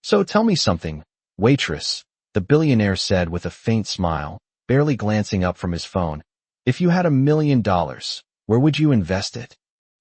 So tell me something, waitress, the billionaire said with a faint smile, barely glancing up from his phone. If you had $1 million, where would you invest it?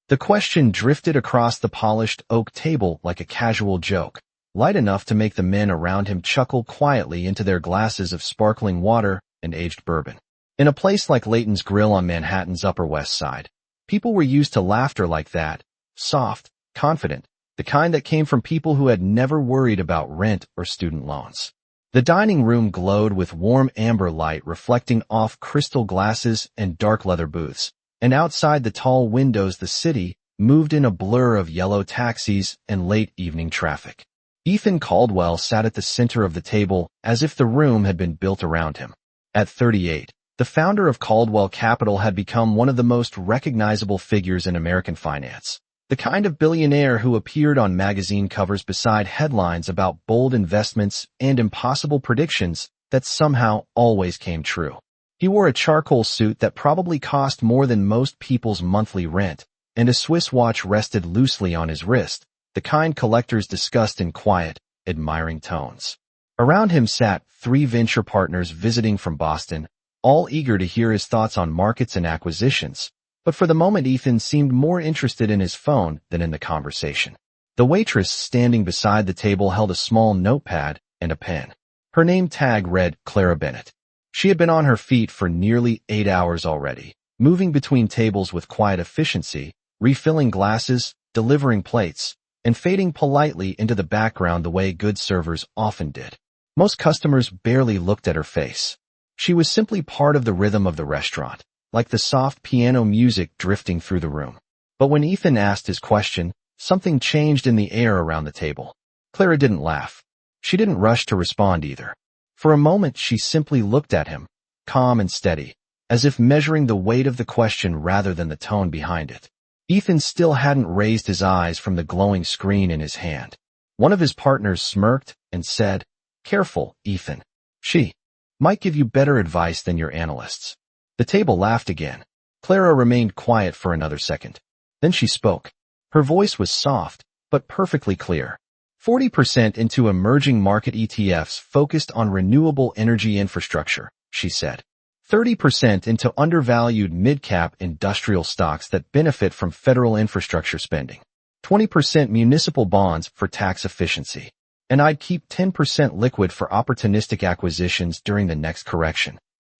The question drifted across the polished oak table like a casual joke, light enough to make the men around him chuckle quietly into their glasses of sparkling water and aged bourbon. In a place like Layton's Grill on Manhattan's Upper West Side, people were used to laughter like that, soft, confident, the kind that came from people who had never worried about rent or student loans. The dining room glowed with warm amber light reflecting off crystal glasses and dark leather booths, and outside the tall windows the city moved in a blur of yellow taxis and late evening traffic. Ethan Caldwell sat at the center of the table as if the room had been built around him. At 38, the founder of Caldwell Capital had become one of the most recognizable figures in American finance. The kind of billionaire who appeared on magazine covers beside headlines about bold investments and impossible predictions that somehow always came true. He wore a charcoal suit that probably cost more than most people's monthly rent, and a Swiss watch rested loosely on his wrist, the kind collectors discussed in quiet, admiring tones. Around him sat 3 venture partners visiting from Boston, all eager to hear his thoughts on markets and acquisitions. But for the moment Ethan seemed more interested in his phone than in the conversation. The waitress standing beside the table held a small notepad and a pen. Her name tag read Clara Bennett. She had been on her feet for nearly 8 hours already, moving between tables with quiet efficiency, refilling glasses, delivering plates, and fading politely into the background the way good servers often did. Most customers barely looked at her face. She was simply part of the rhythm of the restaurant, like the soft piano music drifting through the room. But when Ethan asked his question, something changed in the air around the table. Clara didn't laugh. She didn't rush to respond either. For a moment she simply looked at him, calm and steady, as if measuring the weight of the question rather than the tone behind it. Ethan still hadn't raised his eyes from the glowing screen in his hand. One of his partners smirked and said, "Careful, Ethan. She might give you better advice than your analysts." The table laughed again. Clara remained quiet for another second. Then she spoke. Her voice was soft, but perfectly clear. 40% into emerging market ETFs focused on renewable energy infrastructure, she said. 30% into undervalued mid-cap industrial stocks that benefit from federal infrastructure spending. 20% municipal bonds for tax efficiency. And I'd keep 10% liquid for opportunistic acquisitions during the next correction.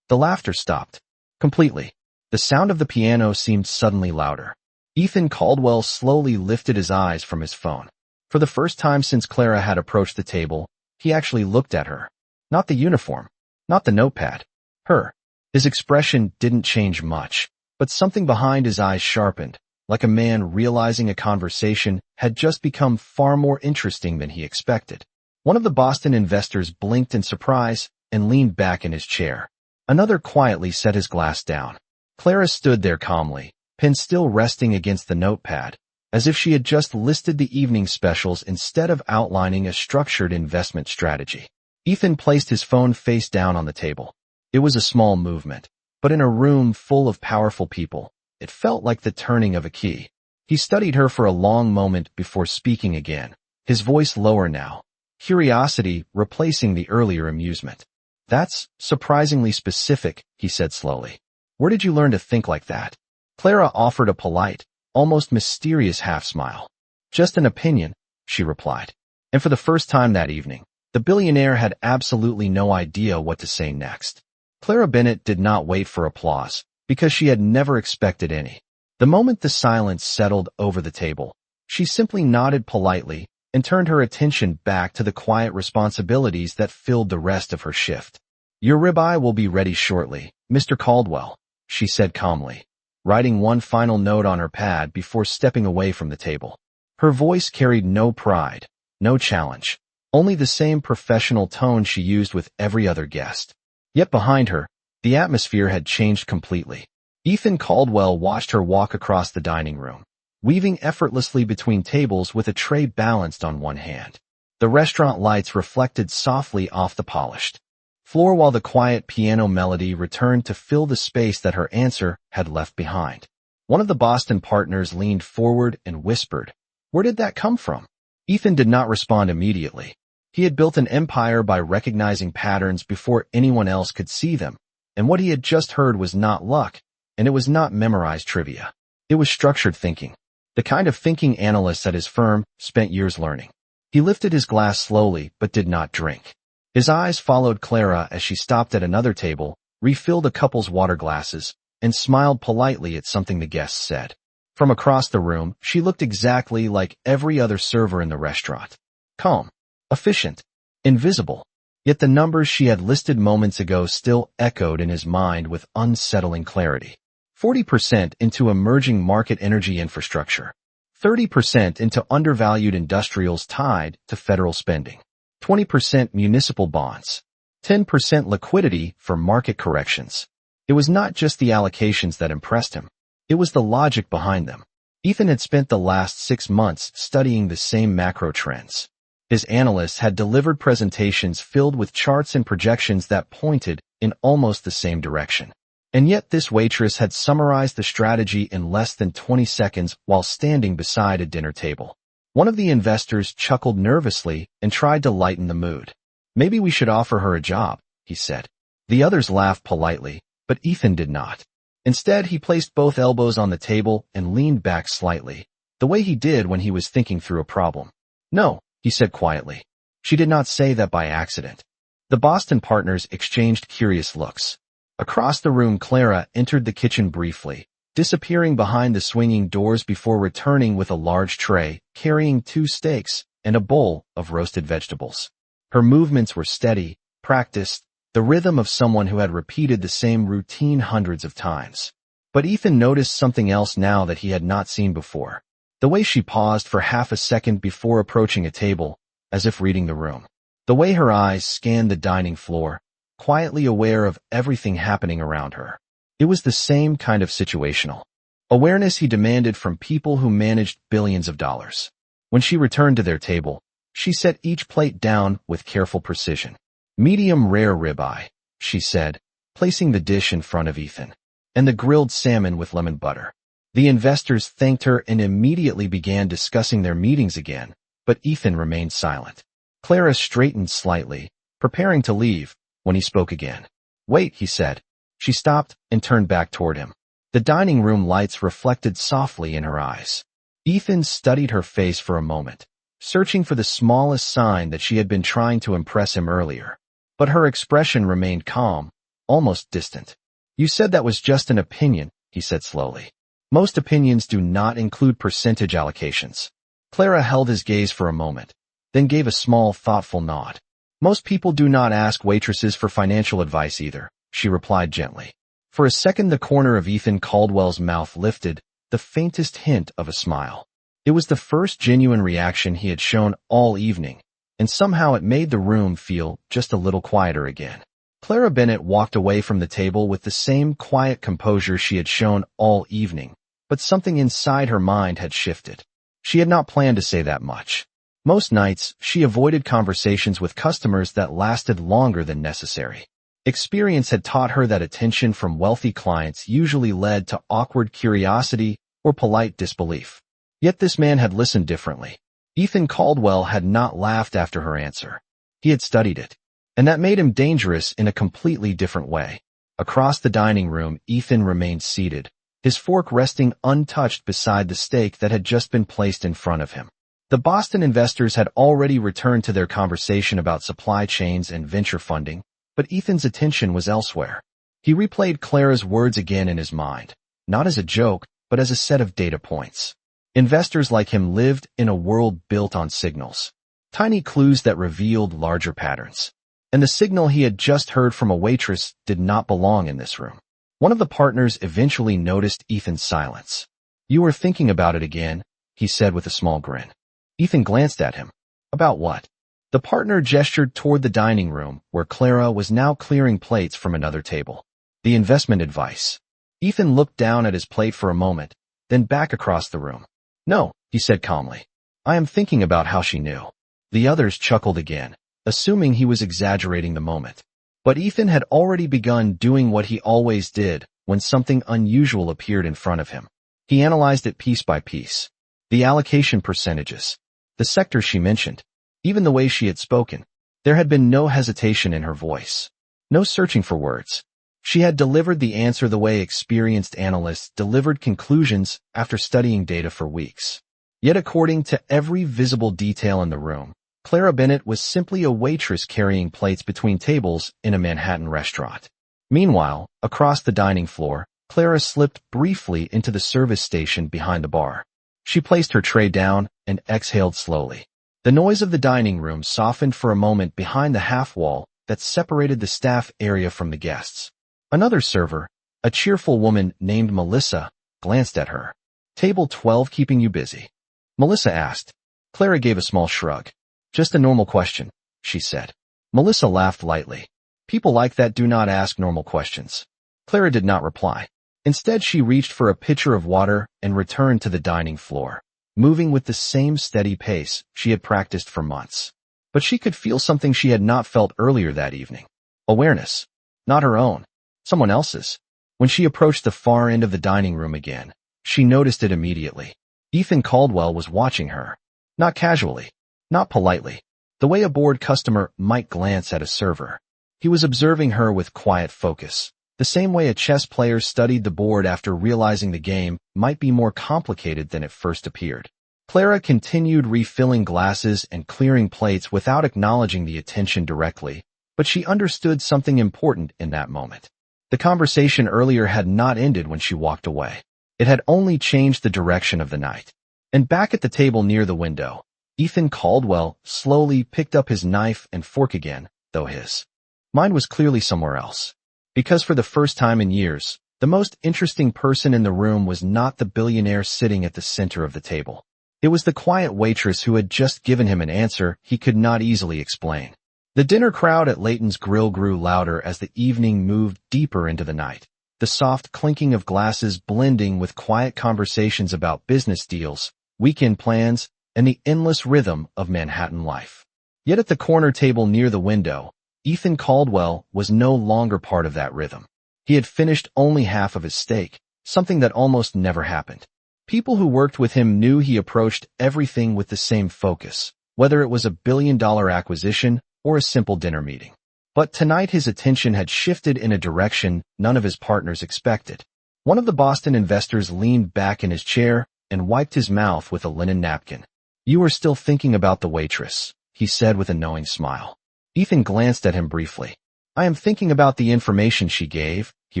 The laughter stopped. Completely. The sound of the piano seemed suddenly louder. Ethan Caldwell slowly lifted his eyes from his phone. For the first time since Clara had approached the table, he actually looked at her. Not the uniform. Not the notepad. Her. His expression didn't change much, but something behind his eyes sharpened, like a man realizing a conversation had just become far more interesting than he expected. One of the Boston investors blinked in surprise and leaned back in his chair. Another quietly set his glass down. Clara stood there calmly, pen still resting against the notepad, as if she had just listed the evening specials instead of outlining a structured investment strategy. Ethan placed his phone face down on the table. It was a small movement, but in a room full of powerful people, it felt like the turning of a key. He studied her for a long moment before speaking again, his voice lower now, curiosity replacing the earlier amusement. "That's surprisingly specific," he said slowly. "Where did you learn to think like that?" Clara offered a polite, almost mysterious half-smile. "Just an opinion," she replied. And for the first time that evening, the billionaire had absolutely no idea what to say next. Clara Bennett did not wait for applause, because she had never expected any. The moment the silence settled over the table, she simply nodded politely and turned her attention back to the quiet responsibilities that filled the rest of her shift. "Your ribeye will be ready shortly, Mr. Caldwell," she said calmly, writing one final note on her pad before stepping away from the table. Her voice carried no pride, no challenge, only the same professional tone she used with every other guest. Yet behind her, the atmosphere had changed completely. Ethan Caldwell watched her walk across the dining room, weaving effortlessly between tables with a tray balanced on one hand. The restaurant lights reflected softly off the polished floor while the quiet piano melody returned to fill the space that her answer had left behind. One of the Boston partners leaned forward and whispered, "Where did that come from?" Ethan did not respond immediately. He had built an empire by recognizing patterns before anyone else could see them, and what he had just heard was not luck, and it was not memorized trivia. It was structured thinking, the kind of thinking analysts at his firm spent years learning. He lifted his glass slowly but did not drink. His eyes followed Clara as she stopped at another table, refilled a couple's water glasses, and smiled politely at something the guests said. From across the room, she looked exactly like every other server in the restaurant. Calm, efficient, invisible. Yet the numbers she had listed moments ago still echoed in his mind with unsettling clarity. 40% into emerging market energy infrastructure. 30% into undervalued industrials tied to federal spending. 20% municipal bonds. 10% liquidity for market corrections. It was not just the allocations that impressed him. It was the logic behind them. Ethan had spent the last 6 months studying the same macro trends. His analysts had delivered presentations filled with charts and projections that pointed in almost the same direction. And yet this waitress had summarized the strategy in less than 20 seconds while standing beside a dinner table. One of the investors chuckled nervously and tried to lighten the mood. "Maybe we should offer her a job," he said. The others laughed politely, but Ethan did not. Instead, he placed both elbows on the table and leaned back slightly, the way he did when he was thinking through a problem. "No," he said quietly. She did not say that by accident. The Boston partners exchanged curious looks. Across the room, Clara entered the kitchen briefly, disappearing behind the swinging doors before returning with a large tray, carrying 2 steaks and a bowl of roasted vegetables. Her movements were steady, practiced, the rhythm of someone who had repeated the same routine hundreds of times. But Ethan noticed something else now that he had not seen before. The way she paused for half a second before approaching a table, as if reading the room. The way her eyes scanned the dining floor, quietly aware of everything happening around her. It was the same kind of situational awareness he demanded from people who managed billions of dollars. When she returned to their table, she set each plate down with careful precision. "Medium rare ribeye," she said, placing the dish in front of Ethan, "and the grilled salmon with lemon butter." The investors thanked her and immediately began discussing their meetings again, but Ethan remained silent. Clara straightened slightly, preparing to leave, when he spoke again. "Wait," he said. She stopped and turned back toward him. The dining room lights reflected softly in her eyes. Ethan studied her face for a moment, searching for the smallest sign that she had been trying to impress him earlier. But her expression remained calm, almost distant. "You said that was just an opinion," he said slowly. "Most opinions do not include percentage allocations." Clara held his gaze for a moment, then gave a small, thoughtful nod. "Most people do not ask waitresses for financial advice either," she replied gently. For a second the corner of Ethan Caldwell's mouth lifted, the faintest hint of a smile. It was the first genuine reaction he had shown all evening, and somehow it made the room feel just a little quieter again. Clara Bennett walked away from the table with the same quiet composure she had shown all evening, but something inside her mind had shifted. She had not planned to say that much. Most nights, she avoided conversations with customers that lasted longer than necessary. Experience had taught her that attention from wealthy clients usually led to awkward curiosity or polite disbelief. Yet this man had listened differently. Ethan Caldwell had not laughed after her answer. He had studied it. And that made him dangerous in a completely different way. Across the dining room, Ethan remained seated, his fork resting untouched beside the steak that had just been placed in front of him. The Boston investors had already returned to their conversation about supply chains and venture funding, but Ethan's attention was elsewhere. He replayed Clara's words again in his mind, not as a joke, but as a set of data points. Investors like him lived in a world built on signals, tiny clues that revealed larger patterns. And the signal he had just heard from a waitress did not belong in this room. One of the partners eventually noticed Ethan's silence. "You were thinking about it again," he said with a small grin. Ethan glanced at him. "About what?" The partner gestured toward the dining room, where Clara was now clearing plates from another table. "The investment advice." Ethan looked down at his plate for a moment, then back across the room. "No," he said calmly. "I am thinking about how she knew." The others chuckled again, assuming he was exaggerating the moment. But Ethan had already begun doing what he always did when something unusual appeared in front of him. He analyzed it piece by piece. The allocation percentages. The sectors she mentioned. Even the way she had spoken, there had been no hesitation in her voice. No searching for words. She had delivered the answer the way experienced analysts delivered conclusions after studying data for weeks. Yet according to every visible detail in the room, Clara Bennett was simply a waitress carrying plates between tables in a Manhattan restaurant. Meanwhile, across the dining floor, Clara slipped briefly into the service station behind the bar. She placed her tray down and exhaled slowly. The noise of the dining room softened for a moment behind the half-wall that separated the staff area from the guests. Another server, a cheerful woman named Melissa, glanced at her. "Table 12 keeping you busy?" Melissa asked. Clara gave a small shrug. "Just a normal question," she said. Melissa laughed lightly. "People like that do not ask normal questions." Clara did not reply. Instead, she reached for a pitcher of water and returned to the dining floor, moving with the same steady pace she had practiced for months. But she could feel something she had not felt earlier that evening. Awareness. Not her own. Someone else's. When she approached the far end of the dining room again, she noticed it immediately. Ethan Caldwell was watching her. Not casually. Not politely. The way a bored customer might glance at a server. He was observing her with quiet focus. The same way a chess player studied the board after realizing the game might be more complicated than it first appeared. Clara continued refilling glasses and clearing plates without acknowledging the attention directly, but she understood something important in that moment. The conversation earlier had not ended when she walked away. It had only changed the direction of the night. And back at the table near the window, Ethan Caldwell slowly picked up his knife and fork again, though his mind was clearly somewhere else. Because for the first time in years, the most interesting person in the room was not the billionaire sitting at the center of the table. It was the quiet waitress who had just given him an answer he could not easily explain. The dinner crowd at Layton's Grill grew louder as the evening moved deeper into the night, the soft clinking of glasses blending with quiet conversations about business deals, weekend plans, and the endless rhythm of Manhattan life. Yet at the corner table near the window, Ethan Caldwell was no longer part of that rhythm. He had finished only half of his steak, something that almost never happened. People who worked with him knew he approached everything with the same focus, whether it was a billion-dollar acquisition or a simple dinner meeting. But tonight his attention had shifted in a direction none of his partners expected. One of the Boston investors leaned back in his chair and wiped his mouth with a linen napkin. "You are still thinking about the waitress," he said with a knowing smile. Ethan glanced at him briefly. "I am thinking about the information she gave," he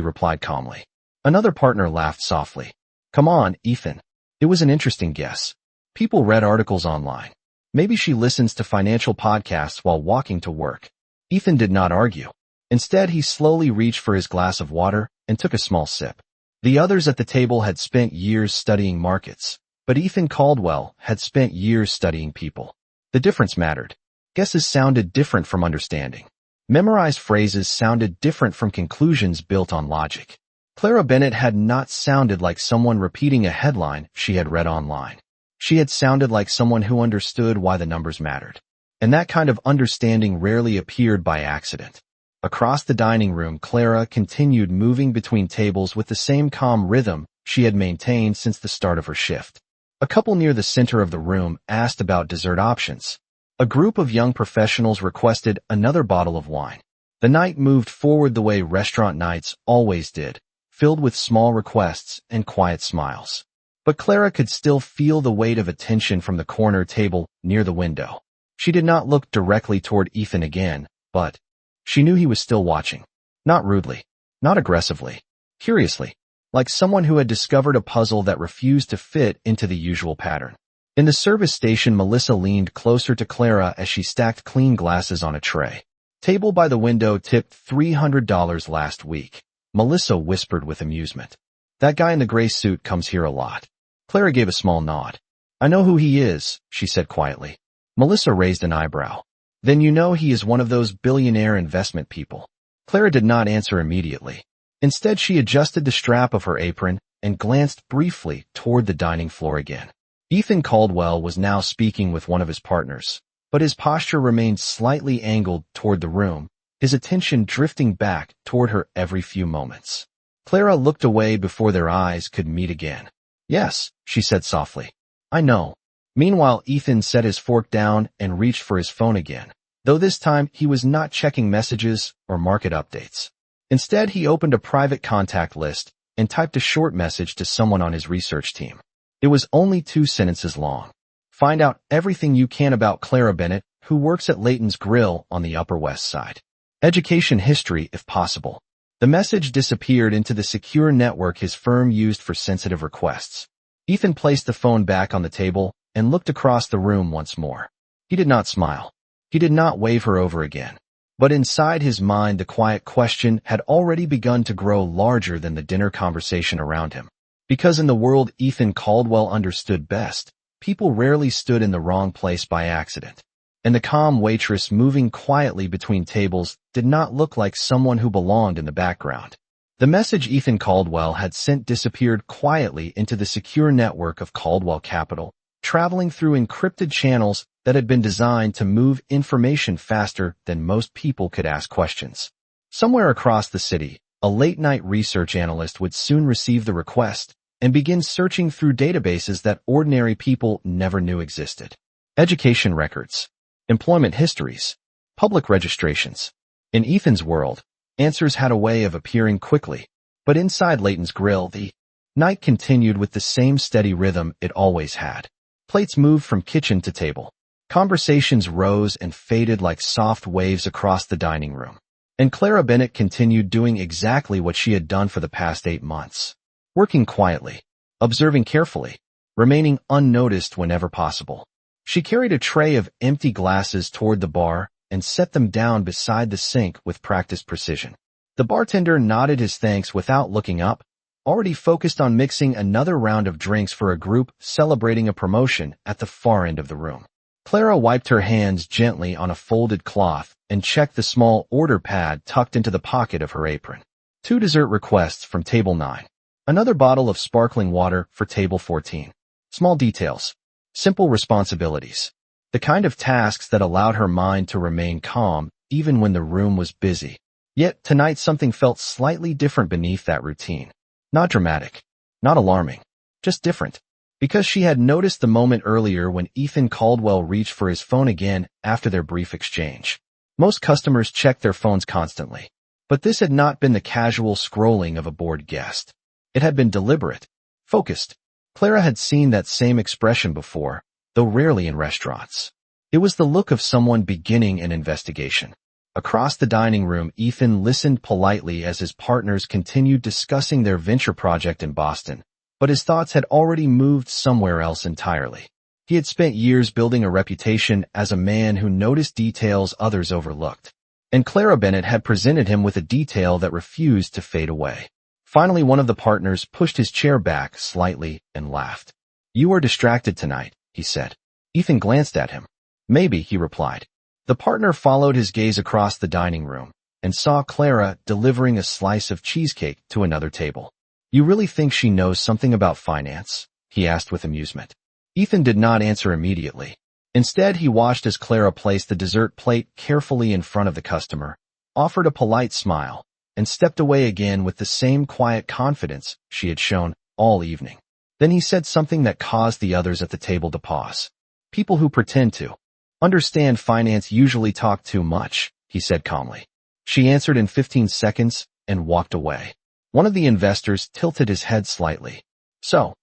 replied calmly. Another partner laughed softly. "Come on, Ethan. It was an interesting guess. People read articles online. Maybe she listens to financial podcasts while walking to work." Ethan did not argue. Instead, he slowly reached for his glass of water and took a small sip. The others at the table had spent years studying markets, but Ethan Caldwell had spent years studying people. The difference mattered. Guesses sounded different from understanding. Memorized phrases sounded different from conclusions built on logic. Clara Bennett had not sounded like someone repeating a headline she had read online. She had sounded like someone who understood why the numbers mattered. And that kind of understanding rarely appeared by accident. Across the dining room, Clara continued moving between tables with the same calm rhythm she had maintained since the start of her shift. A couple near the center of the room asked about dessert options. A group of young professionals requested another bottle of wine. The night moved forward the way restaurant nights always did, filled with small requests and quiet smiles. But Clara could still feel the weight of attention from the corner table near the window. She did not look directly toward Ethan again, but she knew he was still watching. Not rudely, not aggressively, curiously, like someone who had discovered a puzzle that refused to fit into the usual pattern. In the service station, Melissa leaned closer to Clara as she stacked clean glasses on a tray. "Table by the window tipped $300 last week," Melissa whispered with amusement. "That guy in the gray suit comes here a lot." Clara gave a small nod. "I know who he is," she said quietly. Melissa raised an eyebrow. "Then you know he is one of those billionaire investment people." Clara did not answer immediately. Instead, she adjusted the strap of her apron and glanced briefly toward the dining floor again. Ethan Caldwell was now speaking with one of his partners, but his posture remained slightly angled toward the room, his attention drifting back toward her every few moments. Clara looked away before their eyes could meet again. "Yes," she said softly. "I know. Meanwhile, Ethan set his fork down and reached for his phone again, though this time he was not checking messages or market updates. Instead, he opened a private contact list and typed a short message to someone on his research team. It was only 2 sentences long. Find out everything you can about Clara Bennett, who works at Layton's Grill on the Upper West Side. Education history, if possible. The message disappeared into the secure network his firm used for sensitive requests. Ethan placed the phone back on the table and looked across the room once more. He did not smile. He did not wave her over again. But inside his mind, the quiet question had already begun to grow larger than the dinner conversation around him. Because in the world Ethan Caldwell understood best, people rarely stood in the wrong place by accident. And the calm waitress moving quietly between tables did not look like someone who belonged in the background. The message Ethan Caldwell had sent disappeared quietly into the secure network of Caldwell Capital, traveling through encrypted channels that had been designed to move information faster than most people could ask questions. Somewhere across the city, a late-night research analyst would soon receive the request and begin searching through databases that ordinary people never knew existed. Education records, employment histories, public registrations. In Ethan's world, answers had a way of appearing quickly, but inside Layton's Grill, the night continued with the same steady rhythm it always had. Plates moved from kitchen to table. Conversations rose and faded like soft waves across the dining room. And Clara Bennett continued doing exactly what she had done for the past 8 months. Working quietly, observing carefully, remaining unnoticed whenever possible. She carried a tray of empty glasses toward the bar and set them down beside the sink with practiced precision. The bartender nodded his thanks without looking up, already focused on mixing another round of drinks for a group celebrating a promotion at the far end of the room. Clara wiped her hands gently on a folded cloth and checked the small order pad tucked into the pocket of her apron. 2 dessert requests from table 9. Another bottle of sparkling water for table 14. Small details. Simple responsibilities. The kind of tasks that allowed her mind to remain calm even when the room was busy. Yet tonight something felt slightly different beneath that routine. Not dramatic. Not alarming. Just different. Because she had noticed the moment earlier when Ethan Caldwell reached for his phone again after their brief exchange. Most customers checked their phones constantly, but this had not been the casual scrolling of a bored guest. It had been deliberate, focused. Clara had seen that same expression before, though rarely in restaurants. It was the look of someone beginning an investigation. Across the dining room, Ethan listened politely as his partners continued discussing their venture project in Boston. But his thoughts had already moved somewhere else entirely. He had spent years building a reputation as a man who noticed details others overlooked. And Clara Bennett had presented him with a detail that refused to fade away. Finally, one of the partners pushed his chair back slightly and laughed. "You are distracted tonight," he said. Ethan glanced at him. "Maybe," he replied. The partner followed his gaze across the dining room and saw Clara delivering a slice of cheesecake to another table. "You really think she knows something about finance?" he asked with amusement. Ethan did not answer immediately. Instead, he watched as Clara placed the dessert plate carefully in front of the customer, offered a polite smile, and stepped away again with the same quiet confidence she had shown all evening. Then he said something that caused the others at the table to pause. "People who pretend to understand finance usually talk too much," he said calmly. She answered in 15 seconds and walked away. One of the investors tilted his head slightly. "So,"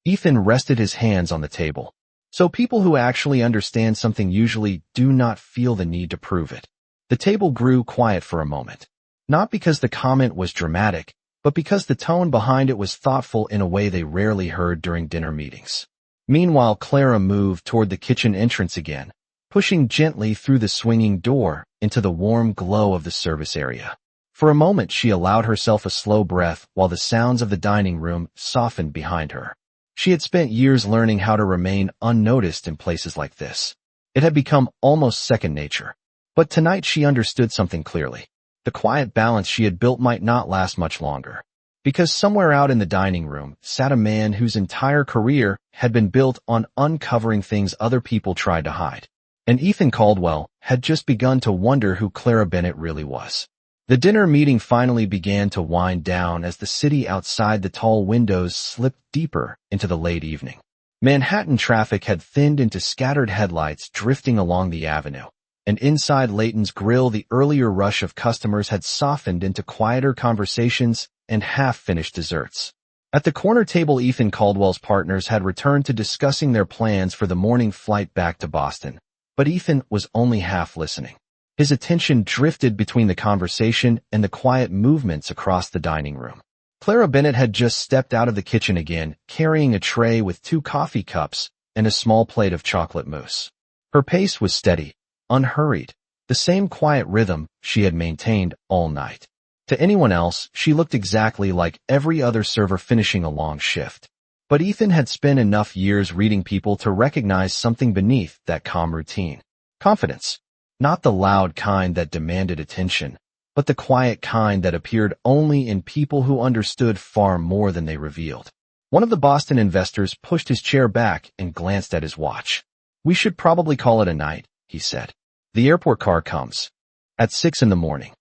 Ethan rested his hands on the table. "So people who actually understand something usually do not feel the need to prove it." The table grew quiet for a moment. Not because the comment was dramatic, but because the tone behind it was thoughtful in a way they rarely heard during dinner meetings. Meanwhile, Clara moved toward the kitchen entrance again, pushing gently through the swinging door into the warm glow of the service area. For a moment, she allowed herself a slow breath while the sounds of the dining room softened behind her. She had spent years learning how to remain unnoticed in places like this. It had become almost second nature. But tonight she understood something clearly. The quiet balance she had built might not last much longer. Because somewhere out in the dining room sat a man whose entire career had been built on uncovering things other people tried to hide. And Ethan Caldwell had just begun to wonder who Clara Bennett really was. The dinner meeting finally began to wind down as the city outside the tall windows slipped deeper into the late evening. Manhattan traffic had thinned into scattered headlights drifting along the avenue, and inside Layton's grill the earlier rush of customers had softened into quieter conversations and half-finished desserts. At the corner table, Ethan Caldwell's partners had returned to discussing their plans for the morning flight back to Boston, but Ethan was only half listening. His attention drifted between the conversation and the quiet movements across the dining room. Clara Bennett had just stepped out of the kitchen again, carrying a tray with 2 coffee cups and a small plate of chocolate mousse. Her pace was steady, unhurried, the same quiet rhythm she had maintained all night. To anyone else, she looked exactly like every other server finishing a long shift. But Ethan had spent enough years reading people to recognize something beneath that calm routine. Confidence. Not the loud kind that demanded attention, but the quiet kind that appeared only in people who understood far more than they revealed. One of the Boston investors pushed his chair back and glanced at his watch. "We should probably call it a night," he said. "The airport car comes at 6 in the morning."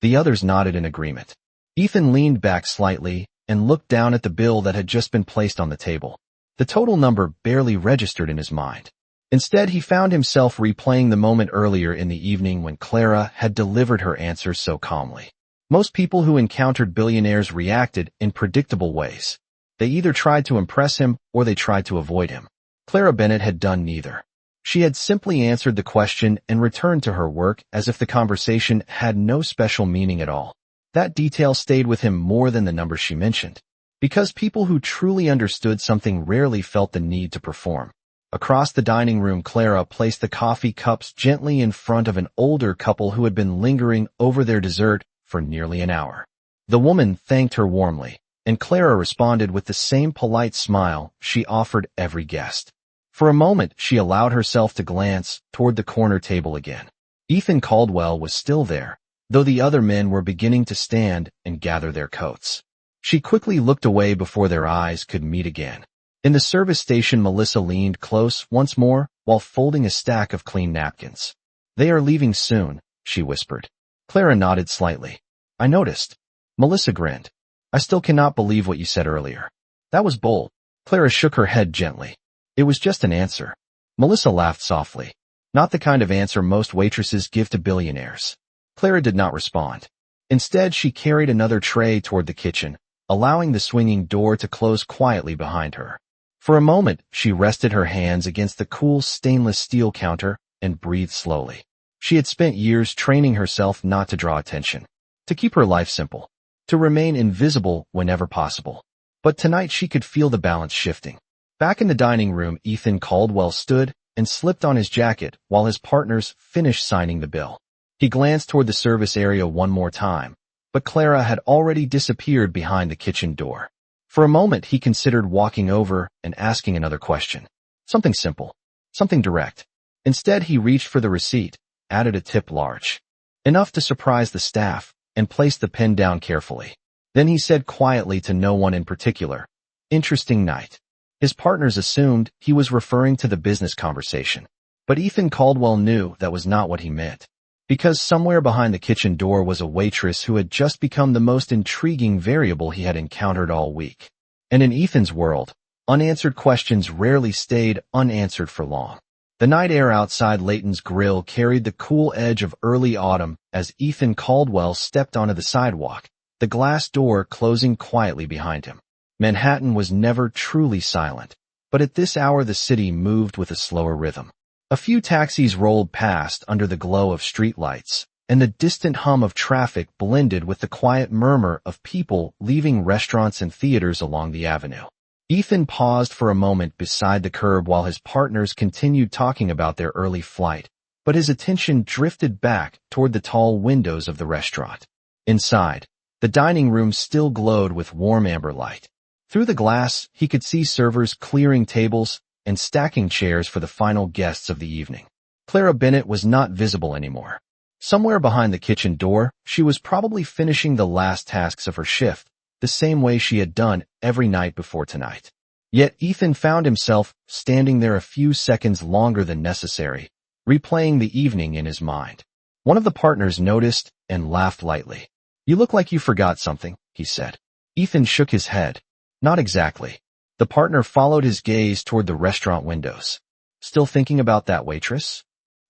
The others nodded in agreement. Ethan leaned back slightly and looked down at the bill that had just been placed on the table. The total number barely registered in his mind. Instead, he found himself replaying the moment earlier in the evening when Clara had delivered her answers so calmly. Most people who encountered billionaires reacted in predictable ways. They either tried to impress him or they tried to avoid him. Clara Bennett had done neither. She had simply answered the question and returned to her work as if the conversation had no special meaning at all. That detail stayed with him more than the number she mentioned, because people who truly understood something rarely felt the need to perform. Across the dining room, Clara placed the coffee cups gently in front of an older couple who had been lingering over their dessert for nearly an hour. The woman thanked her warmly, and Clara responded with the same polite smile she offered every guest. For a moment, she allowed herself to glance toward the corner table again. Ethan Caldwell was still there, though the other men were beginning to stand and gather their coats. She quickly looked away before their eyes could meet again. In the service station, Melissa leaned close once more while folding a stack of clean napkins. "They are leaving soon," she whispered. Clara nodded slightly. "I noticed." Melissa grinned. "I still cannot believe what you said earlier." "That was bold." Clara shook her head gently. "It was just an answer." Melissa laughed softly. "Not the kind of answer most waitresses give to billionaires." Clara did not respond. Instead, she carried another tray toward the kitchen, allowing the swinging door to close quietly behind her. For a moment, she rested her hands against the cool stainless steel counter and breathed slowly. She had spent years training herself not to draw attention, to keep her life simple, to remain invisible whenever possible. But tonight she could feel the balance shifting. Back in the dining room, Ethan Caldwell stood and slipped on his jacket while his partners finished signing the bill. He glanced toward the service area one more time, but Clara had already disappeared behind the kitchen door. For a moment, he considered walking over and asking another question. Something simple, something direct. Instead, he reached for the receipt, added a tip large, enough to surprise the staff, and placed the pen down carefully. Then he said quietly to no one in particular, "Interesting night." His partners assumed he was referring to the business conversation, but Ethan Caldwell knew that was not what he meant. Because somewhere behind the kitchen door was a waitress who had just become the most intriguing variable he had encountered all week. And in Ethan's world, unanswered questions rarely stayed unanswered for long. The night air outside Layton's grill carried the cool edge of early autumn as Ethan Caldwell stepped onto the sidewalk, the glass door closing quietly behind him. Manhattan was never truly silent, but at this hour the city moved with a slower rhythm. A few taxis rolled past under the glow of streetlights, and the distant hum of traffic blended with the quiet murmur of people leaving restaurants and theaters along the avenue. Ethan paused for a moment beside the curb while his partners continued talking about their early flight, but his attention drifted back toward the tall windows of the restaurant. Inside, the dining room still glowed with warm amber light. Through the glass, he could see servers clearing tables and stacking chairs for the final guests of the evening. Clara Bennett was not visible anymore. Somewhere behind the kitchen door, she was probably finishing the last tasks of her shift, the same way she had done every night before tonight. Yet Ethan found himself standing there a few seconds longer than necessary, replaying the evening in his mind. One of the partners noticed and laughed lightly. "You look like you forgot something," he said. Ethan shook his head. "Not exactly." The partner followed his gaze toward the restaurant windows. Still thinking about that waitress?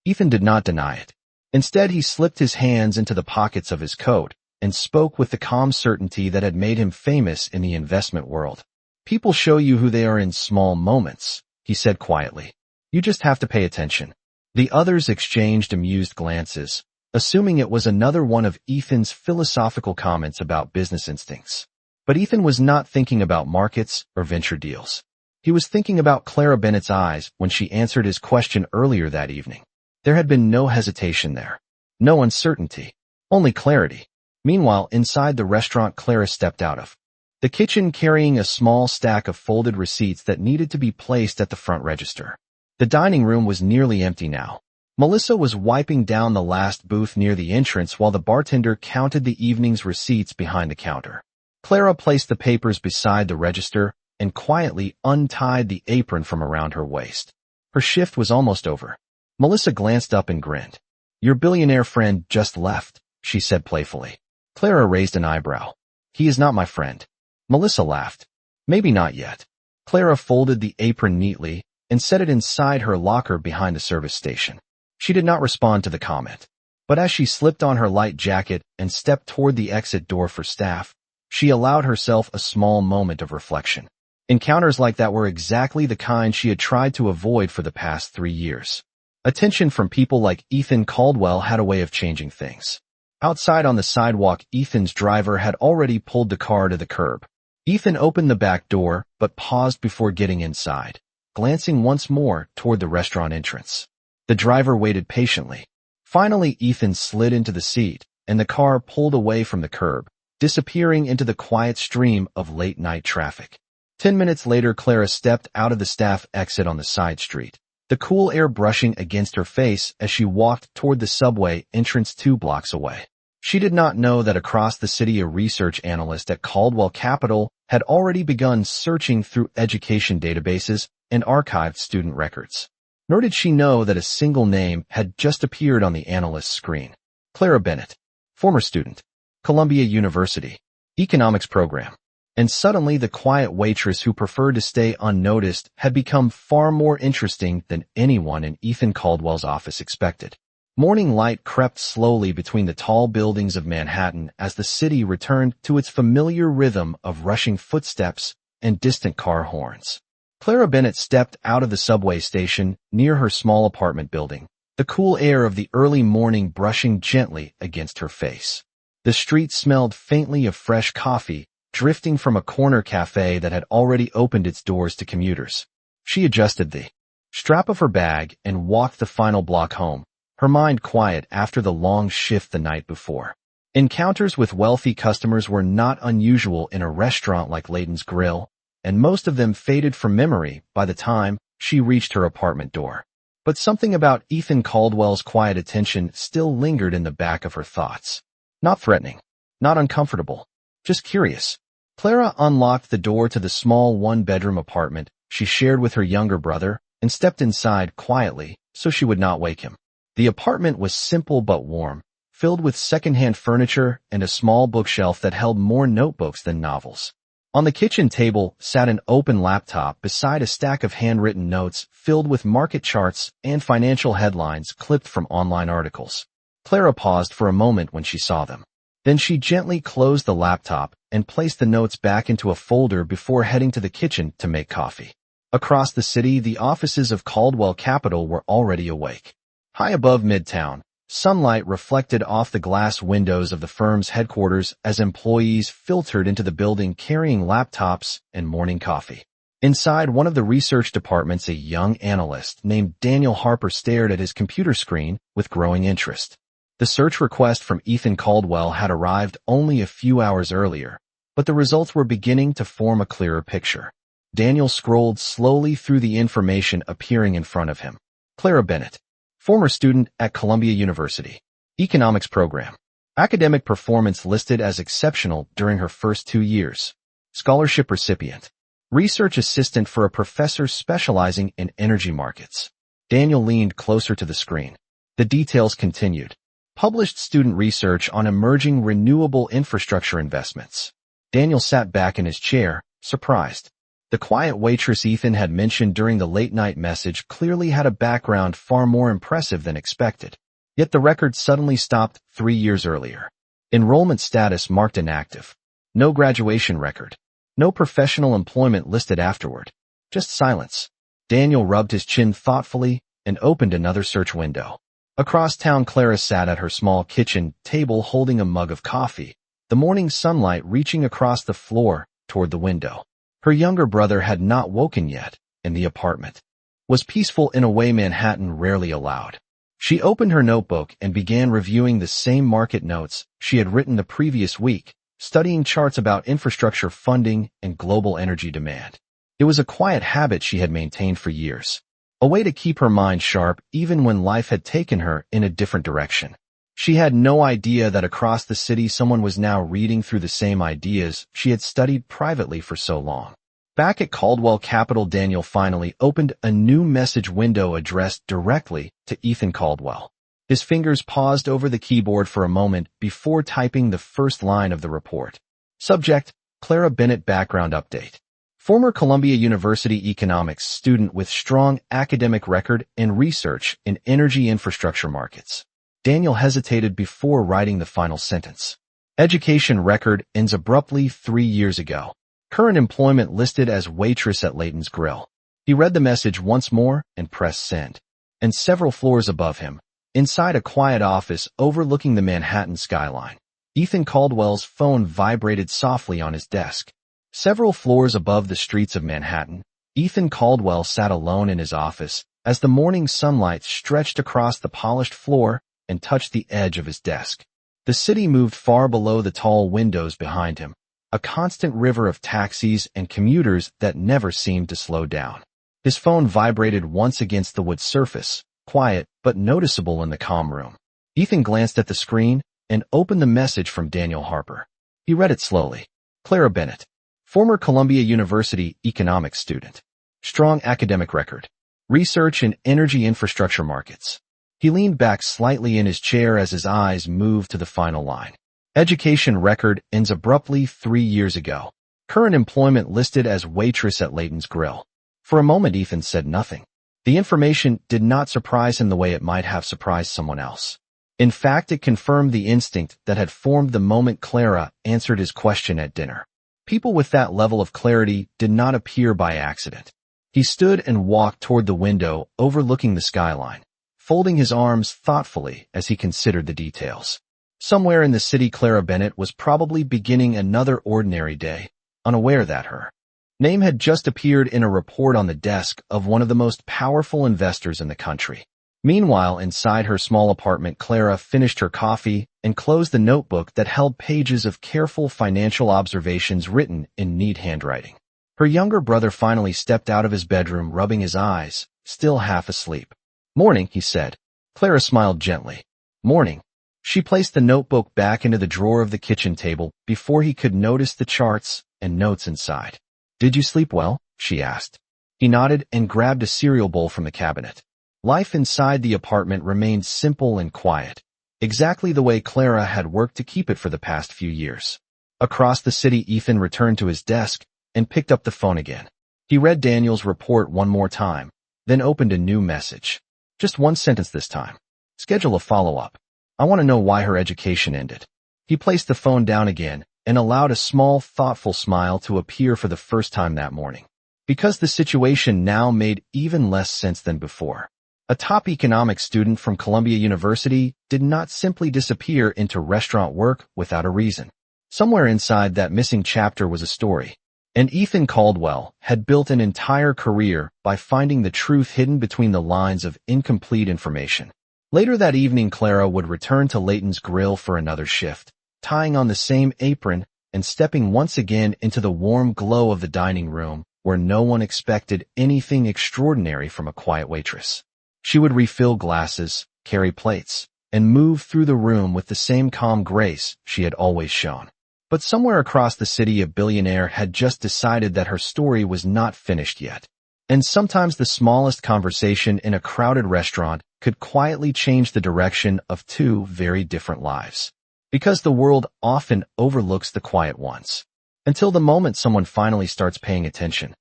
Ethan did not deny it. Instead, he slipped his hands into the pockets of his coat and spoke with the calm certainty that had made him famous in the investment world. People show you who they are in small moments, he said quietly. You just have to pay attention. The others exchanged amused glances, assuming it was another one of Ethan's philosophical comments about business instincts. But Ethan was not thinking about markets or venture deals. He was thinking about Clara Bennett's eyes when she answered his question earlier that evening. There had been no hesitation there, no uncertainty, only clarity. Meanwhile, inside the restaurant Clara stepped out of the kitchen carrying a small stack of folded receipts that needed to be placed at the front register. The dining room was nearly empty now. Melissa was wiping down the last booth near the entrance while the bartender counted the evening's receipts behind the counter. Clara placed the papers beside the register and quietly untied the apron from around her waist. Her shift was almost over. Melissa glanced up and grinned. Your billionaire friend just left, she said playfully. Clara raised an eyebrow. He is not my friend. Melissa laughed. Maybe not yet. Clara folded the apron neatly and set it inside her locker behind the service station. She did not respond to the comment. But as she slipped on her light jacket and stepped toward the exit door for staff, she allowed herself a small moment of reflection. Encounters like that were exactly the kind she had tried to avoid for the past 3 years. Attention from people like Ethan Caldwell had a way of changing things. Outside on the sidewalk, Ethan's driver had already pulled the car to the curb. Ethan opened the back door, but paused before getting inside, glancing once more toward the restaurant entrance. The driver waited patiently. Finally, Ethan slid into the seat, and the car pulled away from the curb, disappearing into the quiet stream of late-night traffic. 10 minutes later, Clara stepped out of the staff exit on the side street, the cool air brushing against her face as she walked toward the subway entrance 2 blocks away. She did not know that across the city a research analyst at Caldwell Capital had already begun searching through education databases and archived student records. Nor did she know that a single name had just appeared on the analyst's screen. Clara Bennett, former student, Columbia University, economics program. And suddenly the quiet waitress who preferred to stay unnoticed had become far more interesting than anyone in Ethan Caldwell's office expected. Morning light crept slowly between the tall buildings of Manhattan as the city returned to its familiar rhythm of rushing footsteps and distant car horns. Clara Bennett stepped out of the subway station near her small apartment building, the cool air of the early morning brushing gently against her face. The street smelled faintly of fresh coffee, drifting from a corner cafe that had already opened its doors to commuters. She adjusted the strap of her bag and walked the final block home, her mind quiet after the long shift the night before. Encounters with wealthy customers were not unusual in a restaurant like Layton's Grill, and most of them faded from memory by the time she reached her apartment door. But something about Ethan Caldwell's quiet attention still lingered in the back of her thoughts. Not threatening, not uncomfortable, just curious. Clara unlocked the door to the small one-bedroom apartment she shared with her younger brother and stepped inside quietly so she would not wake him. The apartment was simple but warm, filled with second-hand furniture and a small bookshelf that held more notebooks than novels. On the kitchen table sat an open laptop beside a stack of handwritten notes filled with market charts and financial headlines clipped from online articles. Clara paused for a moment when she saw them. Then she gently closed the laptop and placed the notes back into a folder before heading to the kitchen to make coffee. Across the city, the offices of Caldwell Capital were already awake. High above Midtown, sunlight reflected off the glass windows of the firm's headquarters as employees filtered into the building carrying laptops and morning coffee. Inside one of the research departments, a young analyst named Daniel Harper stared at his computer screen with growing interest. The search request from Ethan Caldwell had arrived only a few hours earlier, but the results were beginning to form a clearer picture. Daniel scrolled slowly through the information appearing in front of him. Clara Bennett, former student at Columbia University, economics program. Academic performance listed as exceptional during her first 2 years. Scholarship recipient. Research assistant for a professor specializing in energy markets. Daniel leaned closer to the screen. The details continued. Published student research on emerging renewable infrastructure investments. Daniel sat back in his chair, surprised. The quiet waitress Ethan had mentioned during the late-night message clearly had a background far more impressive than expected. Yet the record suddenly stopped 3 years earlier. Enrollment status marked inactive. No graduation record. No professional employment listed afterward. Just silence. Daniel rubbed his chin thoughtfully and opened another search window. Across town, Clara sat at her small kitchen table holding a mug of coffee, the morning sunlight reaching across the floor toward the window. Her younger brother had not woken yet, and the apartment was peaceful in a way Manhattan rarely allowed. She opened her notebook and began reviewing the same market notes she had written the previous week, studying charts about infrastructure funding and global energy demand. It was a quiet habit she had maintained for years, a way to keep her mind sharp even when life had taken her in a different direction. She had no idea that across the city someone was now reading through the same ideas she had studied privately for so long. Back at Caldwell Capital, Daniel finally opened a new message window addressed directly to Ethan Caldwell. His fingers paused over the keyboard for a moment before typing the first line of the report. Subject: Clara Bennett background update. Former Columbia University economics student with strong academic record and research in energy infrastructure markets. Daniel hesitated before writing the final sentence. Education record ends abruptly 3 years ago. Current employment listed as waitress at Layton's Grill. He read the message once more and pressed send. And several floors above him, inside a quiet office overlooking the Manhattan skyline, Ethan Caldwell's phone vibrated softly on his desk. Several floors above the streets of Manhattan, Ethan Caldwell sat alone in his office as the morning sunlight stretched across the polished floor and touched the edge of his desk. The city moved far below the tall windows behind him, a constant river of taxis and commuters that never seemed to slow down. His phone vibrated once against the wood surface, quiet but noticeable in the calm room. Ethan glanced at the screen and opened the message from Daniel Harper. He read it slowly. Clara Bennett, former Columbia University economics student. Strong academic record. Research in energy infrastructure markets. He leaned back slightly in his chair as his eyes moved to the final line. Education record ends abruptly 3 years ago. Current employment listed as waitress at Layton's Grill. For a moment, Ethan said nothing. The information did not surprise him the way it might have surprised someone else. In fact, it confirmed the instinct that had formed the moment Clara answered his question at dinner. People with that level of clarity did not appear by accident. He stood and walked toward the window overlooking the skyline, folding his arms thoughtfully as he considered the details. Somewhere in the city, Clara Bennett was probably beginning another ordinary day, unaware that her name had just appeared in a report on the desk of one of the most powerful investors in the country. Meanwhile, inside her small apartment, Clara finished her coffee and closed the notebook that held pages of careful financial observations written in neat handwriting. Her younger brother finally stepped out of his bedroom, rubbing his eyes, still half asleep. "Morning," he said. Clara smiled gently. "Morning." She placed the notebook back into the drawer of the kitchen table before he could notice the charts and notes inside. "Did you sleep well?" she asked. He nodded and grabbed a cereal bowl from the cabinet. Life inside the apartment remained simple and quiet, exactly the way Clara had worked to keep it for the past few years. Across the city, Ethan returned to his desk and picked up the phone again. He read Daniel's report one more time, then opened a new message. Just one sentence this time. "Schedule a follow-up. I want to know why her education ended." He placed the phone down again and allowed a small, thoughtful smile to appear for the first time that morning, because the situation now made even less sense than before. A top economics student from Columbia University did not simply disappear into restaurant work without a reason. Somewhere inside that missing chapter was a story, and Ethan Caldwell had built an entire career by finding the truth hidden between the lines of incomplete information. Later that evening, Clara would return to Layton's Grill for another shift, tying on the same apron and stepping once again into the warm glow of the dining room where no one expected anything extraordinary from a quiet waitress. She would refill glasses, carry plates, and move through the room with the same calm grace she had always shown. But somewhere across the city, a billionaire had just decided that her story was not finished yet. And sometimes the smallest conversation in a crowded restaurant could quietly change the direction of two very different lives. Because the world often overlooks the quiet ones, until the moment someone finally starts paying attention.